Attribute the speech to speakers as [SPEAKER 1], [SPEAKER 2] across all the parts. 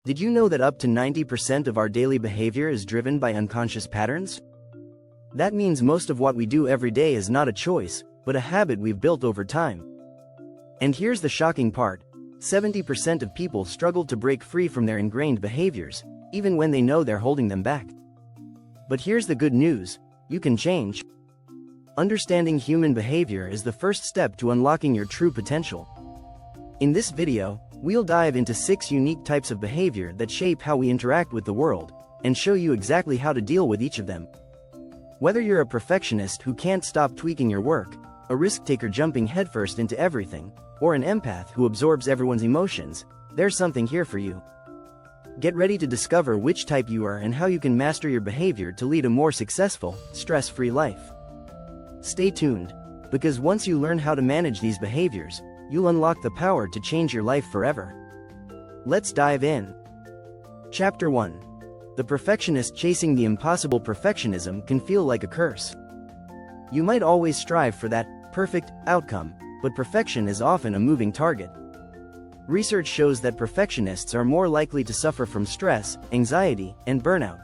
[SPEAKER 1] Did you know that up to 90% of our daily behavior is driven by unconscious patterns? That means most of what we do every day is not a choice, but a habit we've built over time. And here's the shocking part: 70% of people struggle to break free from their ingrained behaviors, even when they know they're holding them back. But here's the good news: you can change. Understanding human behavior is the first step to unlocking your true potential. In this video, we'll dive into 6 unique types of behavior that shape how we interact with the world, and show you exactly how to deal with each of them. Whether you're a perfectionist who can't stop tweaking your work, a risk-taker jumping headfirst into everything, or an empath who absorbs everyone's emotions, there's something here for you. Get ready to discover which type you are and how you can master your behavior to lead a more successful, stress-free life. Stay tuned, because once you learn how to manage these behaviors, you'll unlock the power to change your life forever. Let's dive in. Chapter 1. The perfectionist chasing the impossible. Perfectionism can feel like a curse. You might always strive for that perfect outcome, but perfection is often a moving target. Research shows that perfectionists are more likely to suffer from stress, anxiety, and burnout.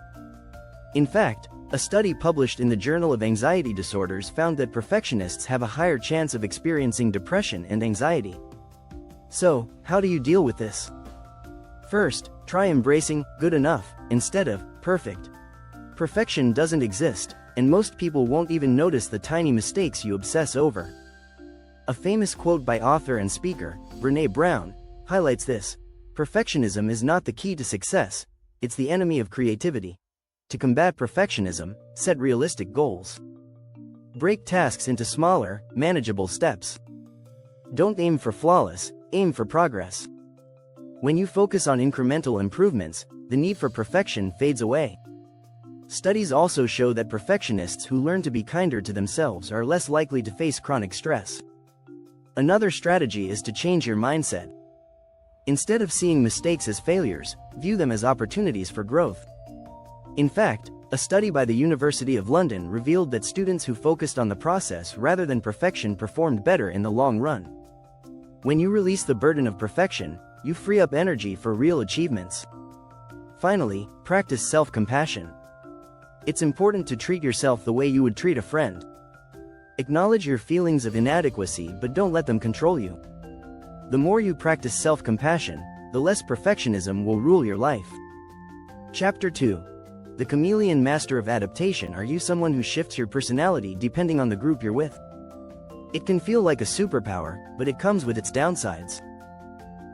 [SPEAKER 1] In fact, a study published in the Journal of Anxiety Disorders found that perfectionists have a higher chance of experiencing depression and anxiety. So, how do you deal with this? First, try embracing good enough instead of perfect. Perfection doesn't exist, and most people won't even notice the tiny mistakes you obsess over. A famous quote by author and speaker, Brené Brown, highlights this: "Perfectionism is not the key to success, it's the enemy of creativity." To combat perfectionism, set realistic goals. Break tasks into smaller, manageable steps. Don't aim for flawless, aim for progress. When you focus on incremental improvements, the need for perfection fades away. Studies also show that perfectionists who learn to be kinder to themselves are less likely to face chronic stress. Another strategy is to change your mindset. Instead of seeing mistakes as failures, view them as opportunities for growth. In fact, a study by the University of London revealed that students who focused on the process rather than perfection performed better in the long run. When you release the burden of perfection, you free up energy for real achievements. Finally, practice self-compassion. It's important to treat yourself the way you would treat a friend. Acknowledge your feelings of inadequacy, but don't let them control you. The more you practice self-compassion, the less perfectionism will rule your life. Chapter 2. The chameleon master of adaptation. Are you someone who shifts your personality depending on the group you're with? It can feel like a superpower, but it comes with its downsides.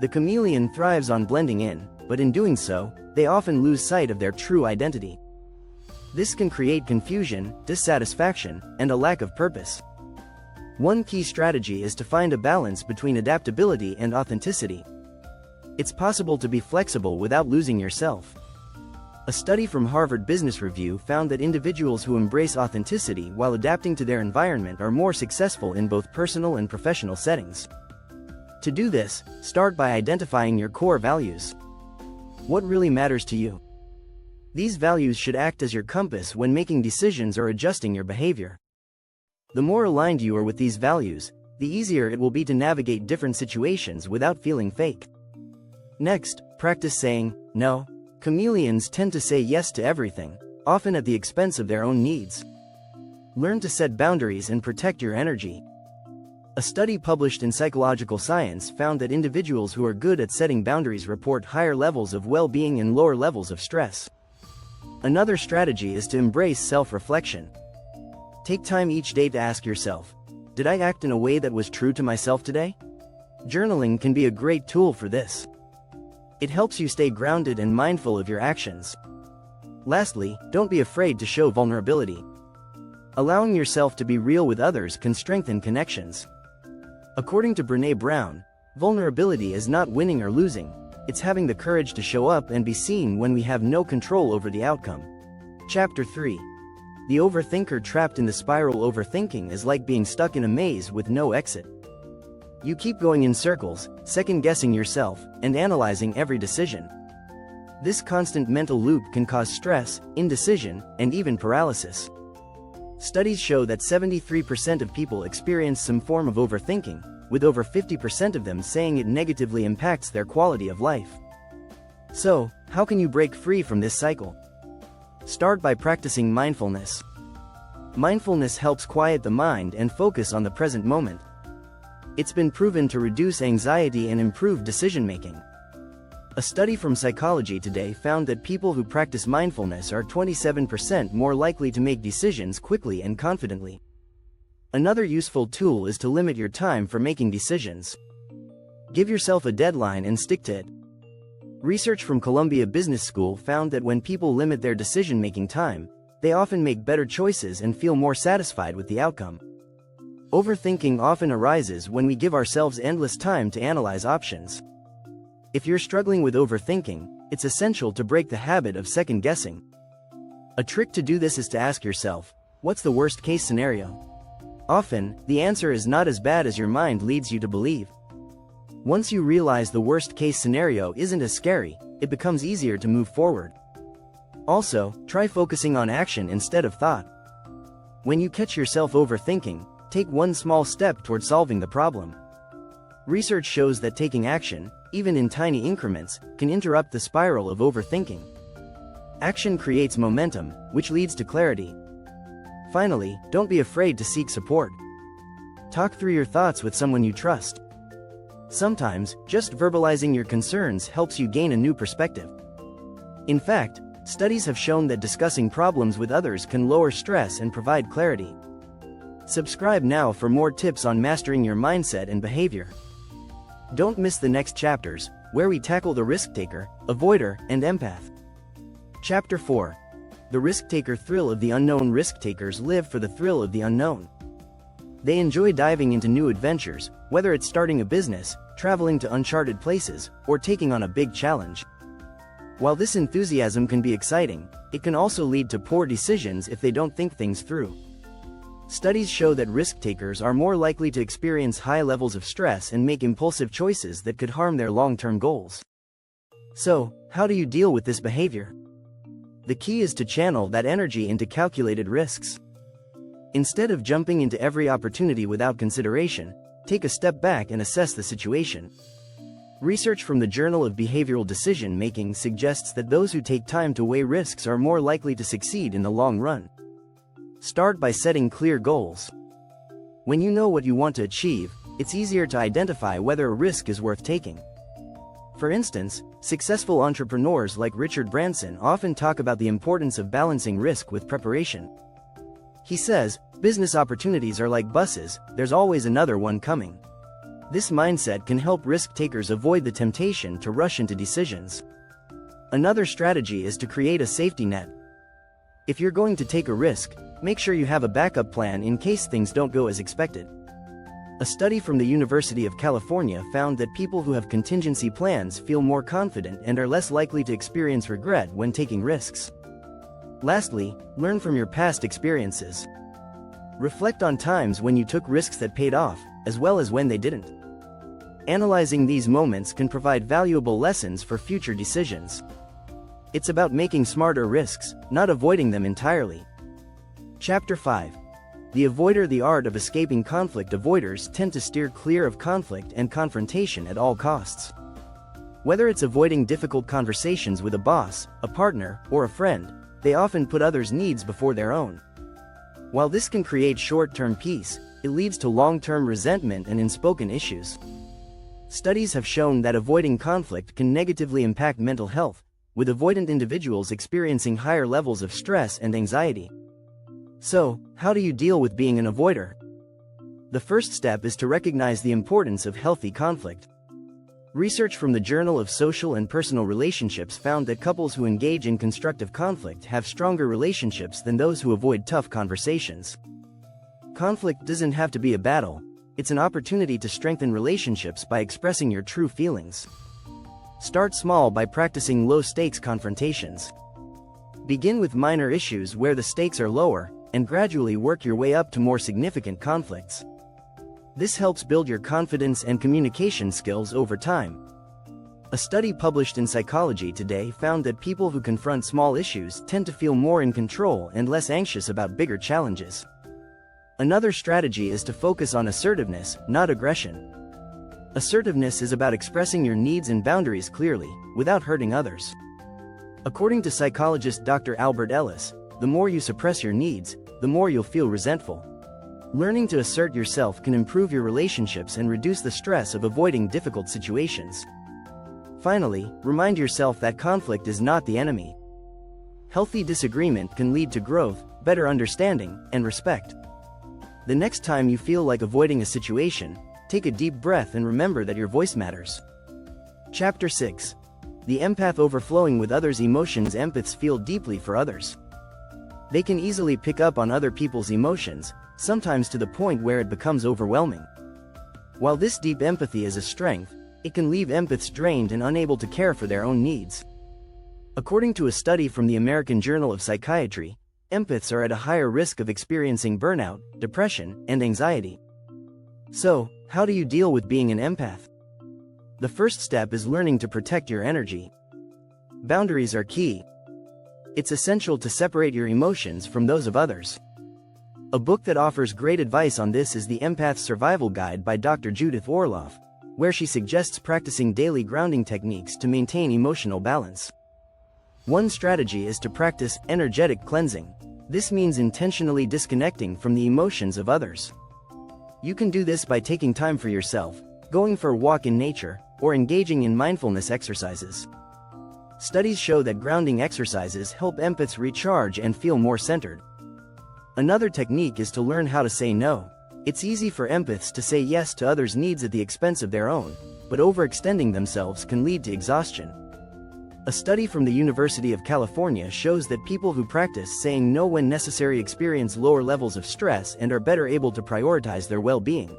[SPEAKER 1] The chameleon thrives on blending in, but in doing so, they often lose sight of their true identity. This can create confusion, dissatisfaction, and a lack of purpose. One key strategy is to find a balance between adaptability and authenticity. It's possible to be flexible without losing yourself. A study from Harvard Business Review found that individuals who embrace authenticity while adapting to their environment are more successful in both personal and professional settings. To do this, start by identifying your core values. What really matters to you? These values should act as your compass when making decisions or adjusting your behavior. The more aligned you are with these values, the easier it will be to navigate different situations without feeling fake. Next, practice saying no. Chameleons tend to say yes to everything, often at the expense of their own needs. Learn to set boundaries and protect your energy. A study published in Psychological Science found that individuals who are good at setting boundaries report higher levels of well-being and lower levels of stress. Another strategy is to embrace self-reflection. Take time each day to ask yourself, did I act in a way that was true to myself today? Journaling can be a great tool for this. It helps you stay grounded and mindful of your actions. Lastly, don't be afraid to show vulnerability. Allowing yourself to be real with others can strengthen connections. According to Brené Brown, vulnerability is not winning or losing, it's having the courage to show up and be seen when we have no control over the outcome. Chapter 3. The overthinker trapped in the spiral. Overthinking is like being stuck in a maze with no exit. You keep going in circles, second-guessing yourself, and analyzing every decision. This constant mental loop can cause stress, indecision, and even paralysis. Studies show that 73% of people experience some form of overthinking, with over 50% of them saying it negatively impacts their quality of life. So, how can you break free from this cycle? Start by practicing mindfulness. Mindfulness helps quiet the mind and focus on the present moment. It's been proven to reduce anxiety and improve decision-making. A study from Psychology Today found that people who practice mindfulness are 27% more likely to make decisions quickly and confidently. Another useful tool is to limit your time for making decisions. Give yourself a deadline and stick to it. Research from Columbia Business School found that when people limit their decision-making time, they often make better choices and feel more satisfied with the outcome. Overthinking often arises when we give ourselves endless time to analyze options. If you're struggling with overthinking, it's essential to break the habit of second-guessing. A trick to do this is to ask yourself, what's the worst-case scenario? Often, the answer is not as bad as your mind leads you to believe. Once you realize the worst-case scenario isn't as scary, it becomes easier to move forward. Also, try focusing on action instead of thought. When you catch yourself overthinking, take one small step toward solving the problem. Research shows that taking action, even in tiny increments, can interrupt the spiral of overthinking. Action creates momentum, which leads to clarity. Finally, don't be afraid to seek support. Talk through your thoughts with someone you trust. Sometimes, just verbalizing your concerns helps you gain a new perspective. In fact, studies have shown that discussing problems with others can lower stress and provide clarity. Subscribe now for more tips on mastering your mindset and behavior. Don't miss the next chapters, where we tackle the risk-taker, avoider, and empath. Chapter 4. The risk-taker thrill of the unknown. Risk-takers live for the thrill of the unknown. They enjoy diving into new adventures, whether it's starting a business, traveling to uncharted places, or taking on a big challenge. While this enthusiasm can be exciting, it can also lead to poor decisions if they don't think things through. Studies show that risk-takers are more likely to experience high levels of stress and make impulsive choices that could harm their long-term goals. So, how do you deal with this behavior? The key is to channel that energy into calculated risks. Instead of jumping into every opportunity without consideration, take a step back and assess the situation. Research from the Journal of Behavioral Decision-Making suggests that those who take time to weigh risks are more likely to succeed in the long run. Start by setting clear goals. When you know what you want to achieve, it's easier to identify whether a risk is worth taking. For instance, successful entrepreneurs like Richard Branson often talk about the importance of balancing risk with preparation. He says, business opportunities are like buses, there's always another one coming. This mindset can help risk-takers avoid the temptation to rush into decisions. Another strategy is to create a safety net. If you're going to take a risk, make sure you have a backup plan in case things don't go as expected. A study from the University of California found that people who have contingency plans feel more confident and are less likely to experience regret when taking risks. Lastly, learn from your past experiences. Reflect on times when you took risks that paid off, as well as when they didn't. Analyzing these moments can provide valuable lessons for future decisions. It's about making smarter risks, not avoiding them entirely. Chapter 5. The avoider. The art of escaping conflict. Avoiders tend to steer clear of conflict and confrontation at all costs. Whether it's avoiding difficult conversations with a boss, a partner, or a friend, they often put others' needs before their own. While this can create short-term peace, it leads to long-term resentment and unspoken issues. Studies have shown that avoiding conflict can negatively impact mental health, with avoidant individuals experiencing higher levels of stress and anxiety. So, how do you deal with being an avoider? The first step is to recognize the importance of healthy conflict. Research from the Journal of Social and Personal Relationships found that couples who engage in constructive conflict have stronger relationships than those who avoid tough conversations. Conflict doesn't have to be a battle, it's an opportunity to strengthen relationships by expressing your true feelings. Start small by practicing low-stakes confrontations. Begin with minor issues where the stakes are lower, and gradually work your way up to more significant conflicts. This helps build your confidence and communication skills over time. A study published in Psychology Today found that people who confront small issues tend to feel more in control and less anxious about bigger challenges. Another strategy is to focus on assertiveness, not aggression. Assertiveness is about expressing your needs and boundaries clearly, without hurting others. According to psychologist Dr. Albert Ellis, the more you suppress your needs, the more you'll feel resentful. Learning to assert yourself can improve your relationships and reduce the stress of avoiding difficult situations. Finally, remind yourself that conflict is not the enemy. Healthy disagreement can lead to growth, better understanding, and respect. The next time you feel like avoiding a situation, take a deep breath and remember that your voice matters. Chapter 6. The empath overflowing with others' emotions. Empaths feel deeply for others. They can easily pick up on other people's emotions, sometimes to the point where it becomes overwhelming. While this deep empathy is a strength, it can leave empaths drained and unable to care for their own needs. According to a study from the American Journal of Psychiatry, empaths are at a higher risk of experiencing burnout, depression, and anxiety. So, how do you deal with being an empath? The first step is learning to protect your energy. Boundaries are key. It's essential to separate your emotions from those of others. A book that offers great advice on this is The Empath's Survival Guide by Dr. Judith Orloff, where she suggests practicing daily grounding techniques to maintain emotional balance. One strategy is to practice energetic cleansing. This means intentionally disconnecting from the emotions of others. You can do this by taking time for yourself, going for a walk in nature, or engaging in mindfulness exercises. Studies show that grounding exercises help empaths recharge and feel more centered. Another technique is to learn how to say no. It's easy for empaths to say yes to others' needs at the expense of their own, but overextending themselves can lead to exhaustion. A study from the University of California shows that people who practice saying no when necessary experience lower levels of stress and are better able to prioritize their well-being.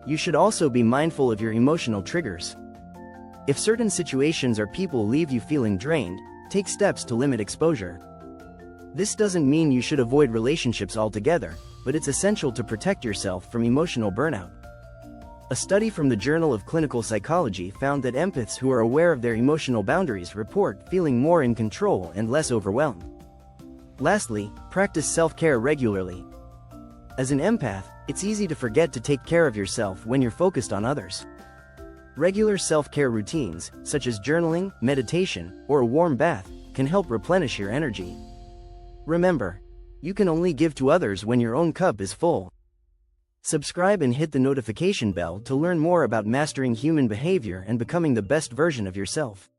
[SPEAKER 1] You should also be mindful of your emotional triggers. If certain situations or people leave you feeling drained, take steps to limit exposure. This doesn't mean you should avoid relationships altogether, but it's essential to protect yourself from emotional burnout. A study from the Journal of Clinical Psychology found that empaths who are aware of their emotional boundaries report feeling more in control and less overwhelmed. Lastly, practice self-care regularly. As an empath, it's easy to forget to take care of yourself when you're focused on others. Regular self-care routines, such as journaling, meditation, or a warm bath, can help replenish your energy. Remember, you can only give to others when your own cup is full. Subscribe and hit the notification bell to learn more about mastering human behavior and becoming the best version of yourself.